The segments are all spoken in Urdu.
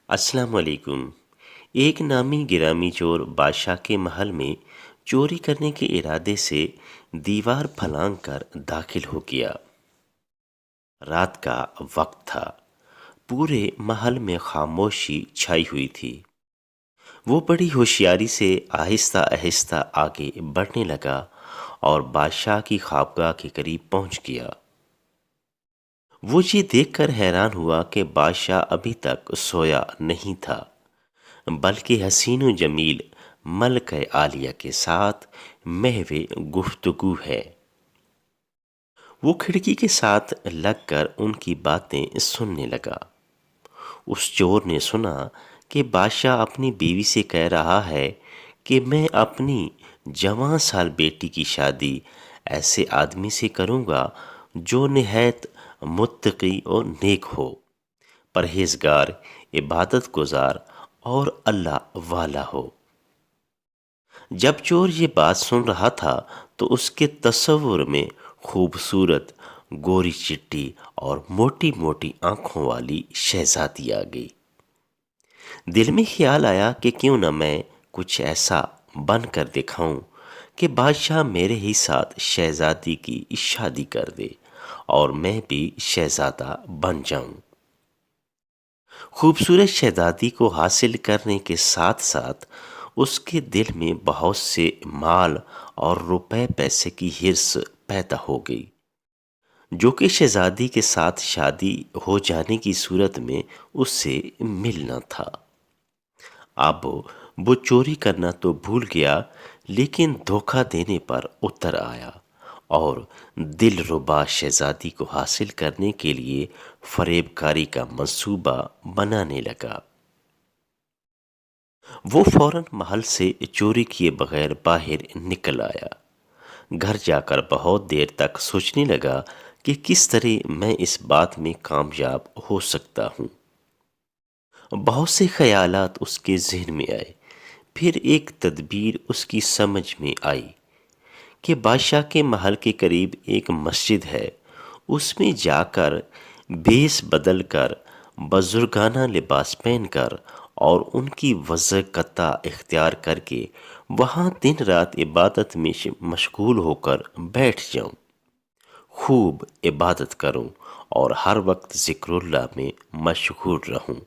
السلام علیکم۔ ایک نامی گرامی چور بادشاہ کے محل میں چوری کرنے کے ارادے سے دیوار پھلانگ کر داخل ہو گیا۔ رات کا وقت تھا۔ پورے محل میں خاموشی چھائی ہوئی تھی۔ وہ بڑی ہوشیاری سے آہستہ آہستہ آگے بڑھنے لگا اور بادشاہ کی خوابگاہ کے قریب پہنچ گیا۔ وہ یہ دیکھ کر حیران ہوا کہ بادشاہ ابھی تک سویا نہیں تھا، بلکہ حسین و جمیل ملکہ عالیہ کے ساتھ محو گفتگو ہے۔ وہ کھڑکی کے ساتھ لگ کر ان کی باتیں سننے لگا۔ اس چور نے سنا کہ بادشاہ اپنی بیوی سے کہہ رہا ہے کہ میں اپنی جوان سال بیٹی کی شادی ایسے آدمی سے کروں گا جو نہایت متقی اور نیک ہو، پرہیزگار، عبادت گزار اور اللہ والا ہو۔ جب چور یہ بات سن رہا تھا تو اس کے تصور میں خوبصورت گوری چٹی اور موٹی موٹی آنکھوں والی شہزادی آ گئی۔ دل میں خیال آیا کہ کیوں نہ میں کچھ ایسا بن کر دکھاؤں کہ بادشاہ میرے ہی ساتھ شہزادی کی شادی کر دے اور میں بھی شہزادہ بن جاؤں۔ خوبصورت شہزادی کو حاصل کرنے کے ساتھ ساتھ اس کے دل میں بہت سے مال اور روپے پیسے کی حرص پیدا ہو گئی، جو کہ شہزادی کے ساتھ شادی ہو جانے کی صورت میں اس سے ملنا تھا۔ اب وہ چوری کرنا تو بھول گیا، لیکن دھوکہ دینے پر اتر آیا اور دل ربا شہزادی کو حاصل کرنے کے لیے فریب کاری کا منصوبہ بنانے لگا۔ وہ فوراً محل سے چوری کیے بغیر باہر نکل آیا۔ گھر جا کر بہت دیر تک سوچنے لگا کہ کس طرح میں اس بات میں کامیاب ہو سکتا ہوں۔ بہت سے خیالات اس کے ذہن میں آئے۔ پھر ایک تدبیر اس کی سمجھ میں آئی کہ بادشاہ کے محل کے قریب ایک مسجد ہے، اس میں جا کر بھیس بدل کر، بزرگانہ لباس پہن کر اور ان کی وضع اختیار کر کے وہاں دن رات عبادت میں مشغول ہو کر بیٹھ جاؤں، خوب عبادت کروں اور ہر وقت ذکر اللہ میں مشغول رہوں،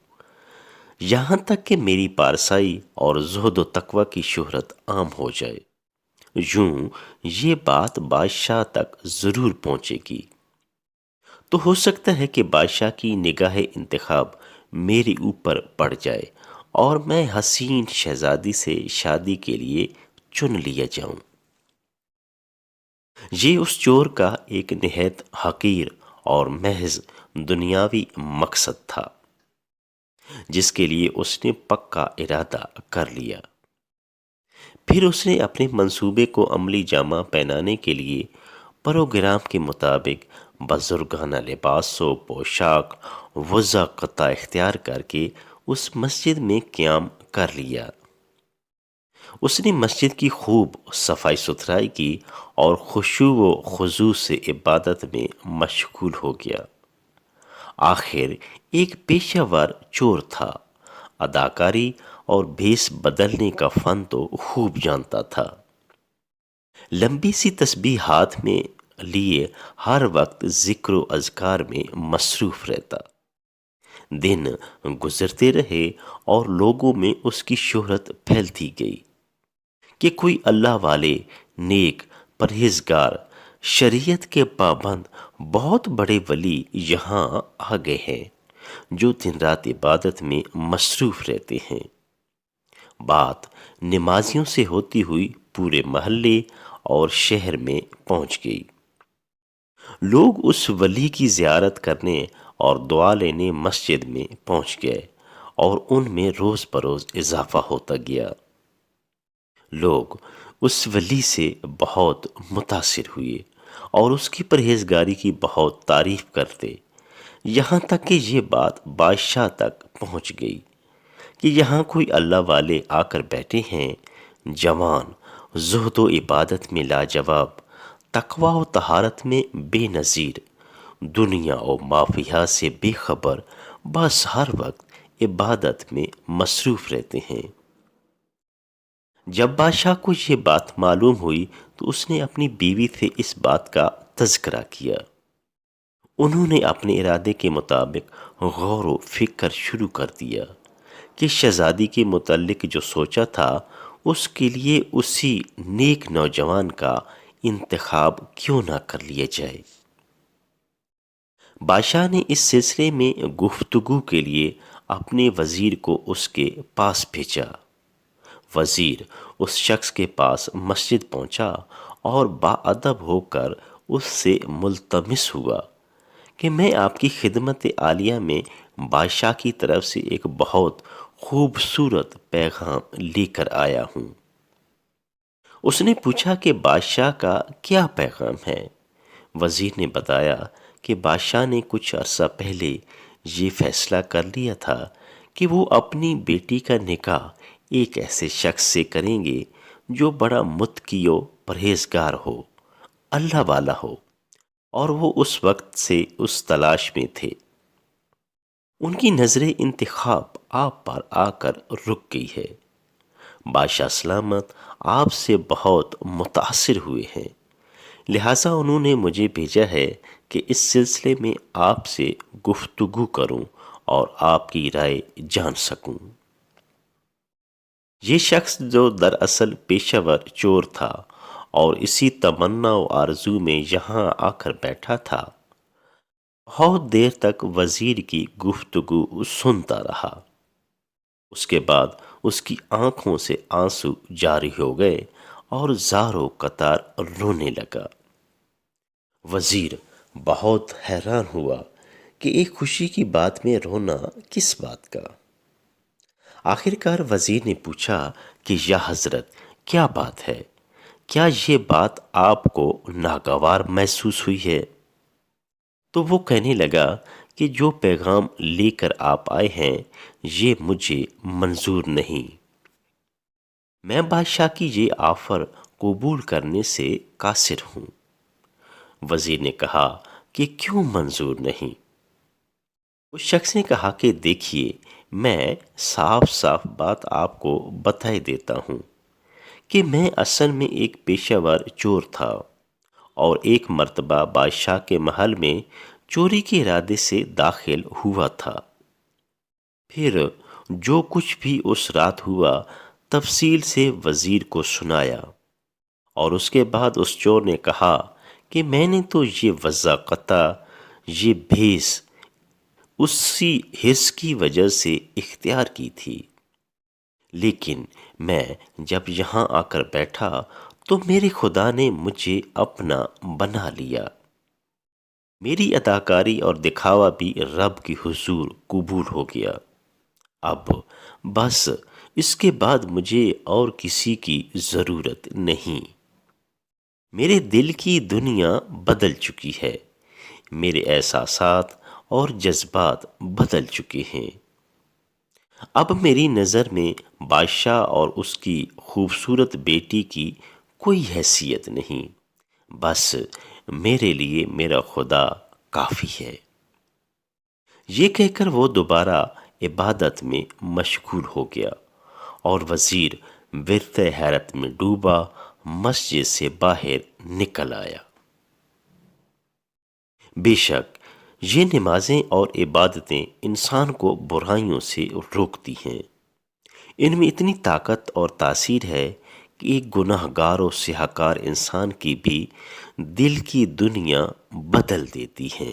یہاں تک کہ میری پارسائی اور زہد و تقوی کی شہرت عام ہو جائے۔ یوں یہ بات بادشاہ تک ضرور پہنچے گی تو ہو سکتا ہے کہ بادشاہ کی نگاہ انتخاب میرے اوپر پڑ جائے اور میں حسین شہزادی سے شادی کے لیے چن لیا جاؤں۔ یہ اس چور کا ایک نہایت حقیر اور محض دنیاوی مقصد تھا، جس کے لیے اس نے پکا ارادہ کر لیا۔ پھر اس نے اپنے منصوبے کو عملی جامہ پہنانے کے لیے پروگرام کے مطابق بزرگانہ لباس و پوشاک وضع اختیار کر کے اس مسجد میں قیام کر لیا۔ اس نے مسجد کی خوب صفائی ستھرائی کی اور خشوع و خضوع سے عبادت میں مشغول ہو گیا۔ آخر ایک پیشہ ور چور تھا، اداکاری اور بھیس بدلنے کا فن تو خوب جانتا تھا۔ لمبی سی تسبیح ہاتھ میں لیے ہر وقت ذکر و اذکار میں مصروف رہتا۔ دن گزرتے رہے اور لوگوں میں اس کی شہرت پھیلتی گئی کہ کوئی اللہ والے، نیک، پرہیزگار، شریعت کے پابند بہت بڑے ولی یہاں آ گئے ہیں جو دن رات عبادت میں مصروف رہتے ہیں۔ بات نمازیوں سے ہوتی ہوئی پورے محلے اور شہر میں پہنچ گئی۔ لوگ اس ولی کی زیارت کرنے اور دعا لینے مسجد میں پہنچ گئے اور ان میں روز بروز اضافہ ہوتا گیا۔ لوگ اس ولی سے بہت متاثر ہوئے اور اس کی پرہیزگاری کی بہت تعریف کرتے، یہاں تک کہ یہ بات بادشاہ تک پہنچ گئی کہ یہاں کوئی اللہ والے آ کر بیٹھے ہیں، جوان، زہد و عبادت میں لاجواب، تقوی و طہارت میں بے نظیر، دنیا و ما فیہا سے بے خبر، بس ہر وقت عبادت میں مصروف رہتے ہیں۔ جب بادشاہ کو یہ بات معلوم ہوئی تو اس نے اپنی بیوی سے اس بات کا تذکرہ کیا۔ انہوں نے اپنے ارادے کے مطابق غور و فکر شروع کر دیا کہ شہزادی کے متعلق جو سوچا تھا اس کے لیے اسی نیک نوجوان کا انتخاب کیوں نہ کر لیا جائے۔ بادشاہ نے اس سلسلے میں گفتگو کے لیے اپنے وزیر کو اس کے پاس بھیجا۔ وزیر اس شخص کے پاس مسجد پہنچا اور باادب ہو کر اس سے ملتمس ہوا کہ میں آپ کی خدمت عالیہ میں بادشاہ کی طرف سے ایک بہت خوبصورت پیغام لے کر آیا ہوں۔ اس نے پوچھا کہ بادشاہ کا کیا پیغام ہے؟ وزیر نے بتایا کہ بادشاہ نے کچھ عرصہ پہلے یہ فیصلہ کر لیا تھا کہ وہ اپنی بیٹی کا نکاح ایک ایسے شخص سے کریں گے جو بڑا متقی و پرہیزگار ہو، اللہ والا ہو، اور وہ اس وقت سے اس تلاش میں تھے۔ ان کی نظر انتخاب آپ پر آ کر رک گئی ہے۔ بادشاہ سلامت آپ سے بہت متاثر ہوئے ہیں، لہٰذا انہوں نے مجھے بھیجا ہے کہ اس سلسلے میں آپ سے گفتگو کروں اور آپ کی رائے جان سکوں۔ یہ شخص جو دراصل پیشہ ور چور تھا اور اسی تمنا و آرزو میں یہاں آ کر بیٹھا تھا، بہت دیر تک وزیر کی گفتگو سنتا رہا۔ اس کے بعد اس کی آنکھوں سے آنسو جاری ہو گئے اور زار و قطار رونے لگا۔ وزیر بہت حیران ہوا کہ ایک خوشی کی بات میں رونا کس بات کا۔ آخرکار وزیر نے پوچھا کہ یا حضرت کیا بات ہے؟ کیا یہ بات آپ کو ناگوار محسوس ہوئی ہے؟ تو وہ کہنے لگا کہ جو پیغام لے کر آپ آئے ہیں یہ مجھے منظور نہیں۔ میں بادشاہ کی یہ آفر قبول کرنے سے قاصر ہوں۔ وزیر نے کہا کہ کیوں منظور نہیں؟ اس شخص نے کہا کہ دیکھیے، میں صاف صاف بات آپ کو بتائے دیتا ہوں کہ میں اصل میں ایک پیشہ ور چور تھا اور ایک مرتبہ بادشاہ کے محل میں چوری کے ارادے سے داخل ہوا تھا۔ پھر جو کچھ بھی اس رات ہوا تفصیل سے وزیر کو سنایا، اور اس کے بعد اس چور نے کہا کہ میں نے تو یہ وضاقتہ، یہ بھیس اسی حرص کی وجہ سے اختیار کی تھی، لیکن میں جب یہاں آ کر بیٹھا تو میرے خدا نے مجھے اپنا بنا لیا۔ میری اداکاری اور دکھاوا بھی رب کی حضور قبول ہو گیا۔ اب بس اس کے بعد مجھے اور کسی کی ضرورت نہیں۔ میرے دل کی دنیا بدل چکی ہے، میرے احساسات اور جذبات بدل چکے ہیں۔ اب میری نظر میں بادشاہ اور اس کی خوبصورت بیٹی کی کوئی حیثیت نہیں، بس میرے لیے میرا خدا کافی ہے۔ یہ کہہ کر وہ دوبارہ عبادت میں مشغول ہو گیا اور وزیر ورطہ حیرت میں ڈوبا مسجد سے باہر نکل آیا۔ بے شک یہ نمازیں اور عبادتیں انسان کو برائیوں سے روکتی ہیں۔ ان میں اتنی طاقت اور تاثیر ہے کہ ایک گناہ گار و سیاہکار انسان کی بھی دل کی دنیا بدل دیتی ہیں۔